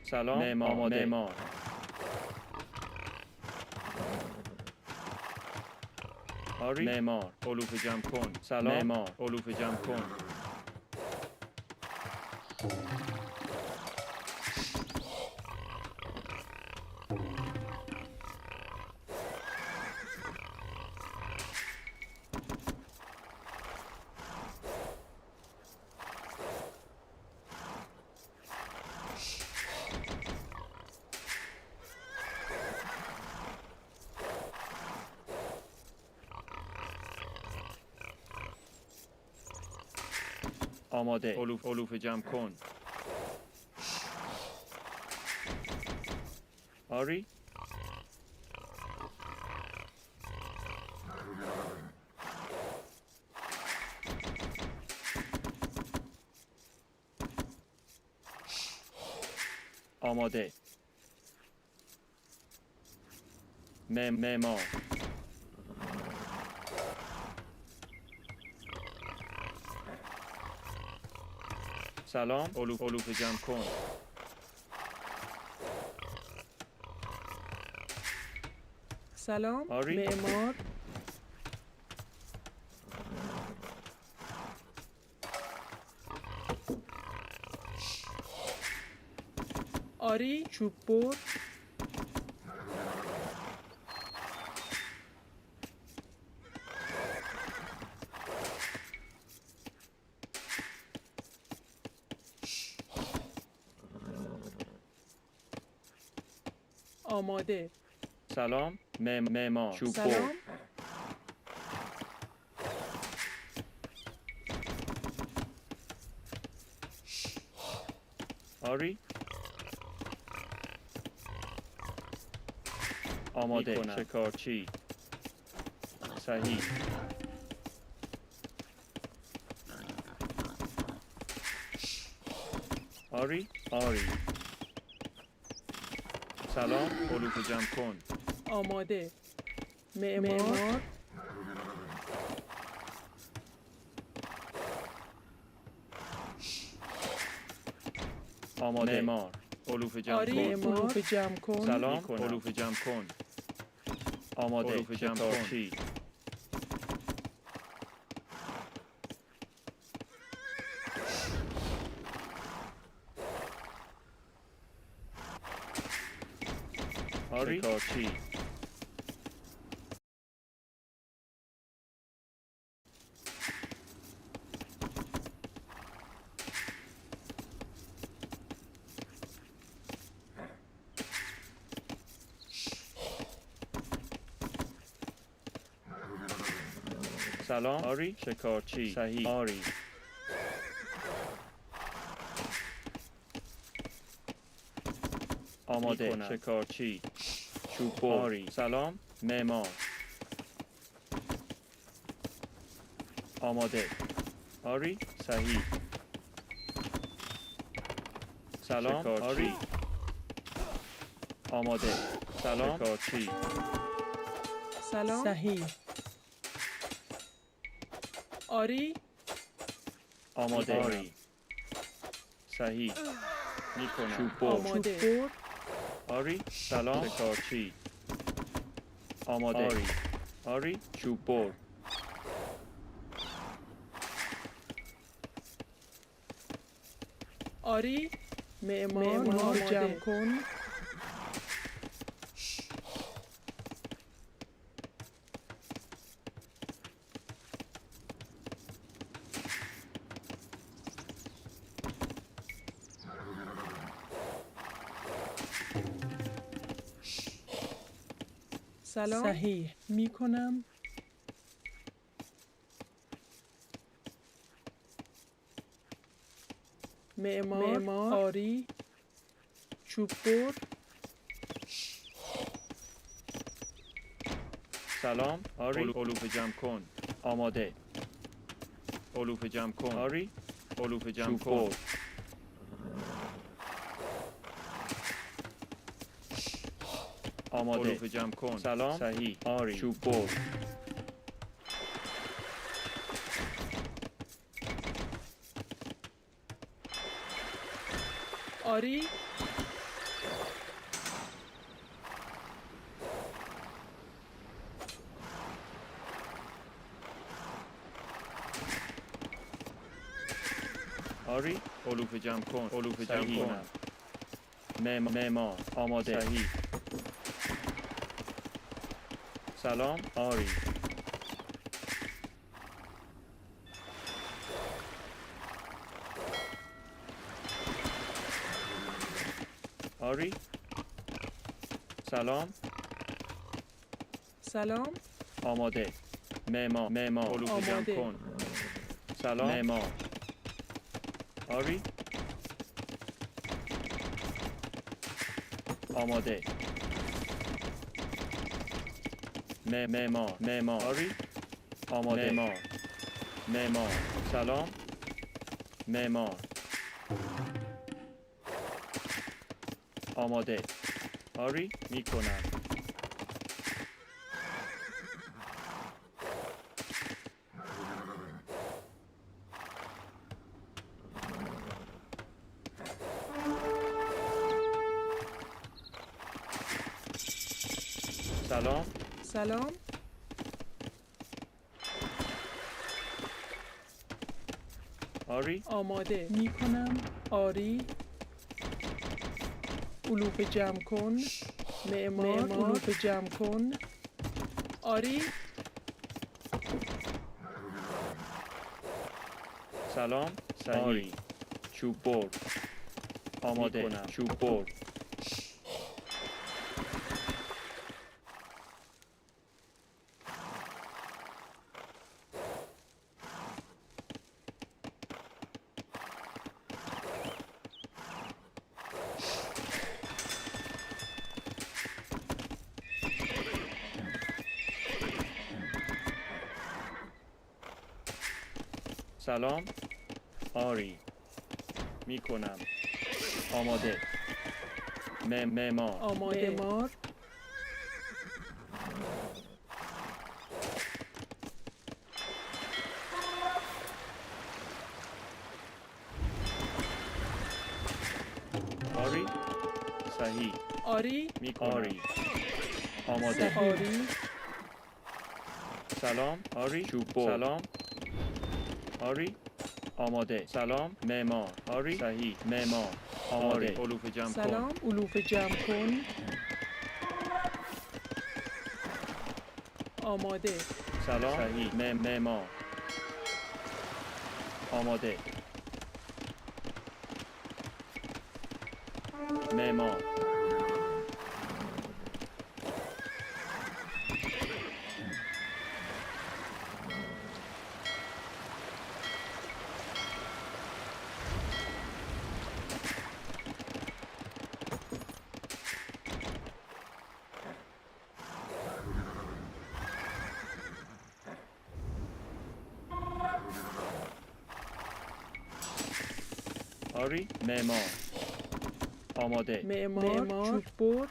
سلام. معمار. آری. معمار. علوف جمع کن. سلام. معمار. علوف جمع کن. آماده. علوف جمع کن. آری. آماده. معمار. سلام. علوف جمع کن. سلام. آری. معمار. آری. چوب بر. آماده. سلام. معمار. چوب بر. سلام. آری. آماده. شکارچی. صحیح. آری. سلام. علوف جمع کن. آماده. معمار. آماده. معمار. علوف جمع آری. کن. علوف جمع کن. سلام. علوف جمع کن. آماده. علوف جمع کن. آری. شکارچی. سلام. آری. شکارچی. صحیح. آری. آماده. شکارچی. چوب بر. آری. سلام. معمار. آماده. آری. صحیح. سلام. شکارچی. آماده. سلام. شکارچی. سلام. صحیح. آری. آماده. آری. صحیح. میکنم. چوب بر. آماده. آری. سلام. شکارچی. آماده. آری. آری. چوب بر. آری. معمار. جمع کن. سلام. صحیح. می کنم. معمار. آری. چوب بر. سلام. آری. علوف جمع کن. آماده. علوف جمع کن. آری. علوف جمع کن. آماده. علوف جمع کن. سلام. صحیح. آری. چوب بر. آری. آری علوف جمع کن علوف جمع کنم معمار آماده صحیح سلام آری آری سلام سلام آماده معمار علوف جمع آماده. کن سلام معمار آری آماده معمار آری آماده معمار سلام معمار آماده آری میکنم سلام سلام آری آماده می کنم آری علوف جمع کن معمار علوف جمع کن آری سلام صحیح چوب برد آماده چوب برد سلام آری میکنم آماده معمار آماده مار آری صحیح آری میکنم آری آماده آری سلام آری چوب برد سلام آری آماده سلام معمار آری صحیح معمار آماده علوف جمع کن سلام علوف جمع کن آماده سلام صحیح معمار آماده معمار آری معمار آماده معمار چوب بر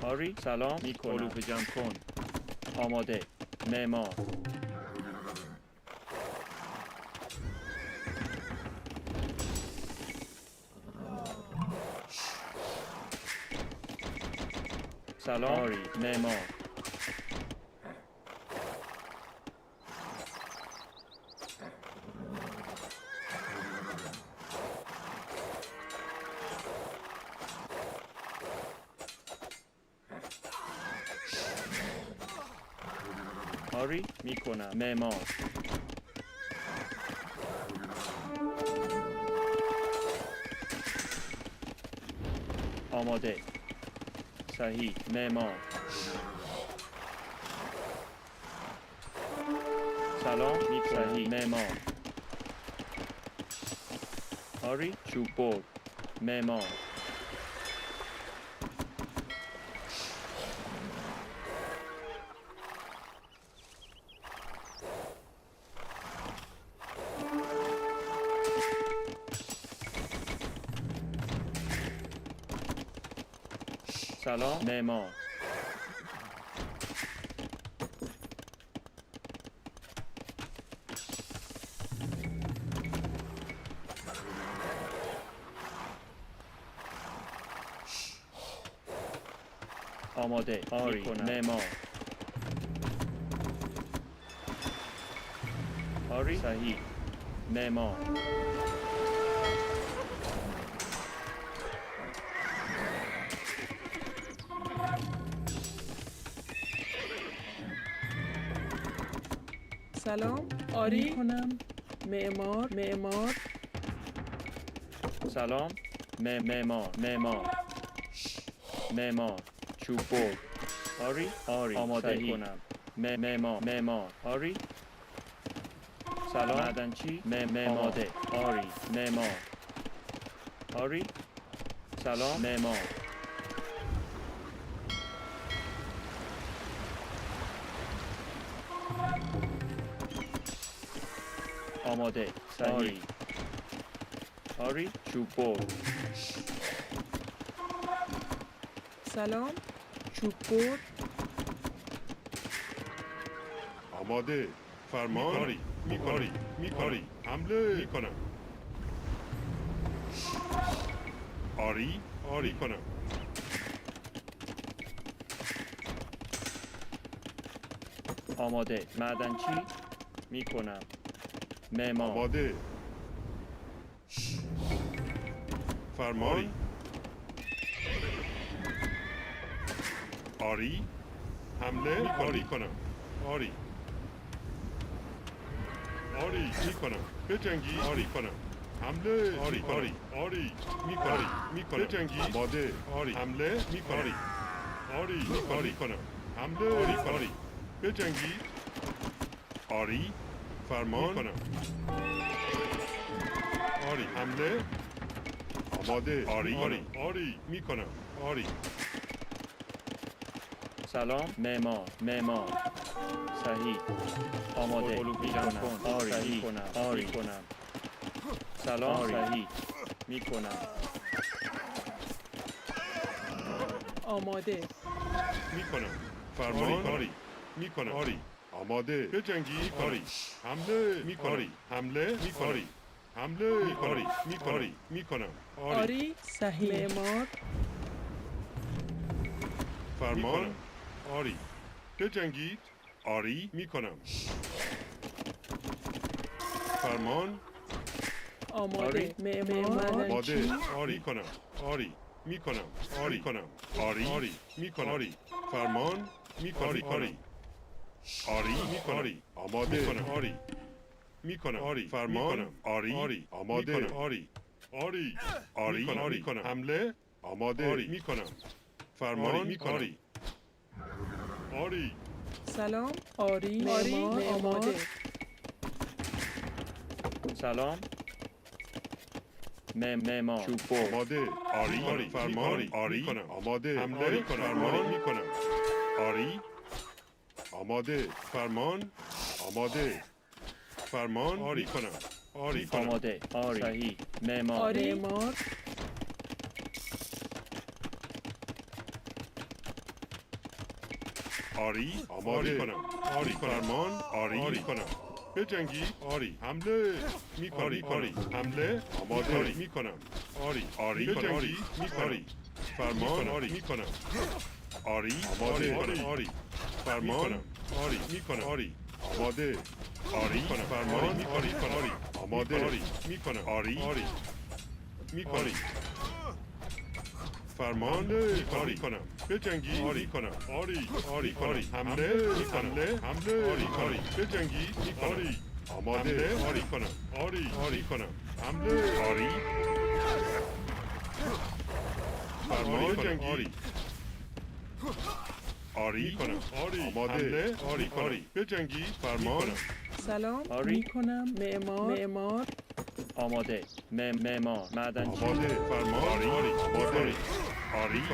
آری سلام میکنم علوف جمع کن آماده معمار سلام آری معمار آری میکنم معمار آماده صحیح معمار سلام میکنم صحیح معمار آری چوب برد معمار سلام معمار آماده آری معمار آری صحیح معمار سلام آری کنم معمار سلام معمار چوب بر آری آماده کنم معمار آری سلام معدنچی آماده آری معمار آری سلام معمار آماده صحیح آری چوب بر سلام چوب بر آماده فرمان میکاری حمله میکنم آری کنم آماده معدنچی میکنم معمار آماده فرمان آری حمله میکنم آری میکنم بجنگی آری کنم حمله آری میکنم بجنگی آماده حمله میکنم آری کنم حمله آری بجنگی آری فرمان کنم آری حمله آماده آری میکنم آری سلام معمار صحیح آماده جمع کن آری کنم سلام صحیح میکنم آماده میکنم فرمان میکنم آماده بجنگی حمله میکنم حمله میکنم آری صحیح معمار فرمان آری بجنگید آری میکنم فرمان آماده معمار آماده معدنچی آری کنم آری میکنم آری میکنم فرمان میکنم آری آماده آری میکنم فرمان آری آماده آری میکنم حمله آماده میکنم فرمان آری سلام آری معمار آماده سلام معمار چوب بر آماده آری فرمان آری کنم آماده حمله فرمان میکنم آری آماده فرمان آماده فرمان آری کنم آماده آری صحیح معمار آری معمار آری آماده کنم فرمان آری کنم بجنگی حمله میکنم حمله آماده میکنم آری بجنگی فرمان میکنم آماده فرمان میکنم آماده فرمان آماده میکنم میکنم فرمان کنم بجنگی حمله بجنگی آماده کنم حمله فرمان بجنگی کنم آماده بجنگی فرمان سلام آری. میکنم معمار آماده معمار معدنچی آماده فرمان آماده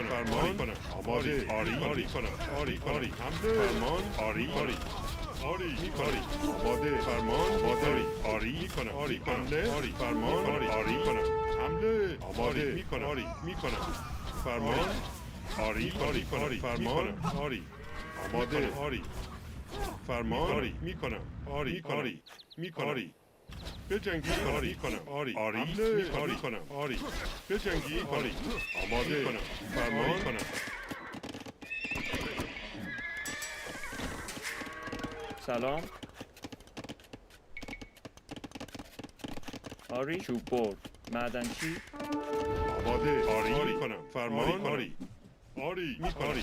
فرمان آماده کنم حمله فرمان آماده فرمان آماده کنم حمله فرمان کنم حمله آماده میکنم فرمان فرمان آماده فرمان میکنم بجنگی کنم حمله کنم بجنگی آماده کنم فرمان سلام آری چوب بر معدنچی آماده آری میکنم فرمان آری آری میکنم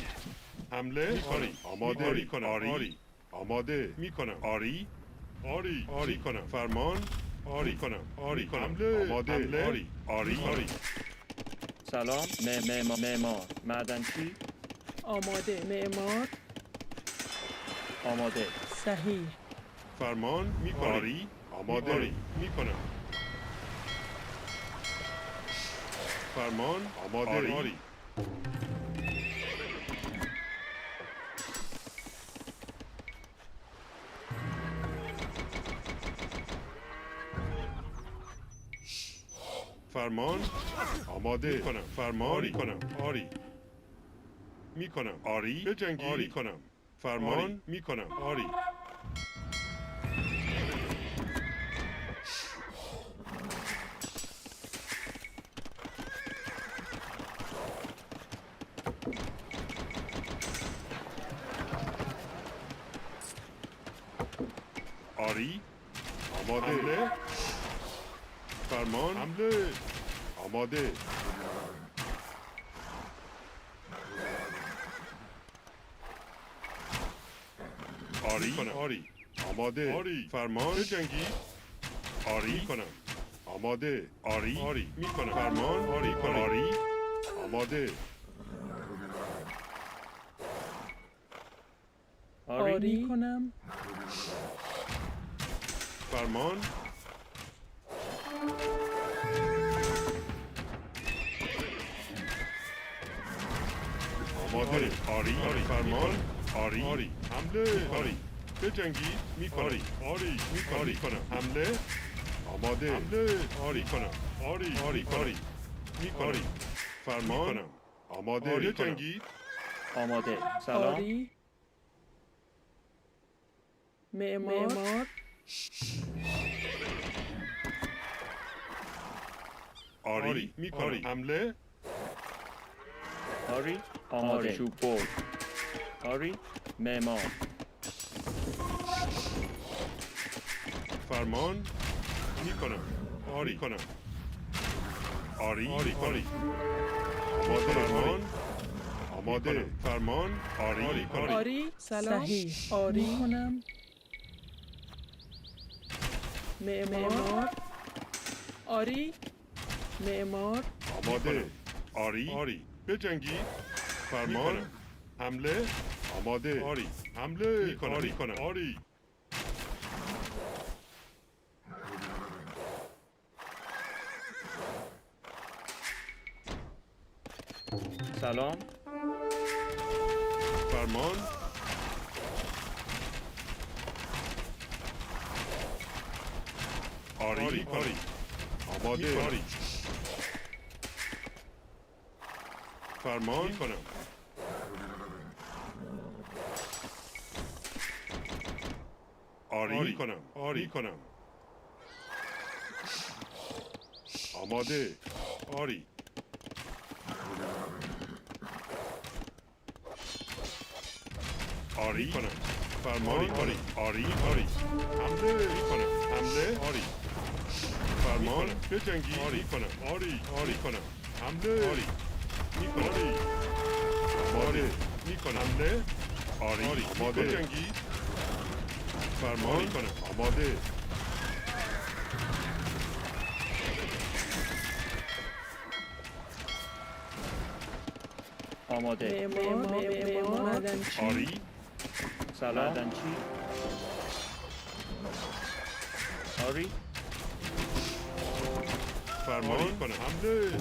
حمله آری آماده میکنم آری آماده میکنم آری آری آری کنم فرمان آری کنم آری کنم حمله آماده آری آری آری سلام معمار معدنچی آماده. معمار. آماده صحیح. فرمان میکنم آری آماده آری میکنم فرمان آماده آری فرمان آماده کنم فرمان کنم آری میکنم آری بجنگی آری کنم فرمان میکنم آری آری آماده حمله فرمان حمله آماده آری کنم آری آماده آری فرمان بجنگی آری کنم آماده آری آری میکنم فرمان آری کنم آری آماده آری کنم. فرمان آماده آری آری فرمان آری آری حمله آری بجنگی میکنم آری آری کنم حمله آماده حمله آری کنم آری آری آری میکنم فرمان آماده بجنگی آماده سلام آری. معمار. آری میکنم حمله آری آماده چوب بر آری معمار فرمان میکنم آری کنم آری آری آری آماده فرمان آماده فرمان آری کنم آری. سلام. صحیح. آری کنم. معمار. آری. معمار. آماده آری آری بجنگی فرمان حمله آماده آری حمله میکنم آری کنم آری سلام فرمان آری آری آماده آری فرمان کنم آری کنم آری کنم آماده آری آری کنم فرمان آری آری آری حمله کنم حمله آری فرمان بجنگی آری کنم آری آری کنم حمله آری میکنم آماده میکنم حمله آری آماده بجنگی فرمان کنم آماده آماده معمار. معدنچی. آری سلام معدنچی آری فرمان کنم حمله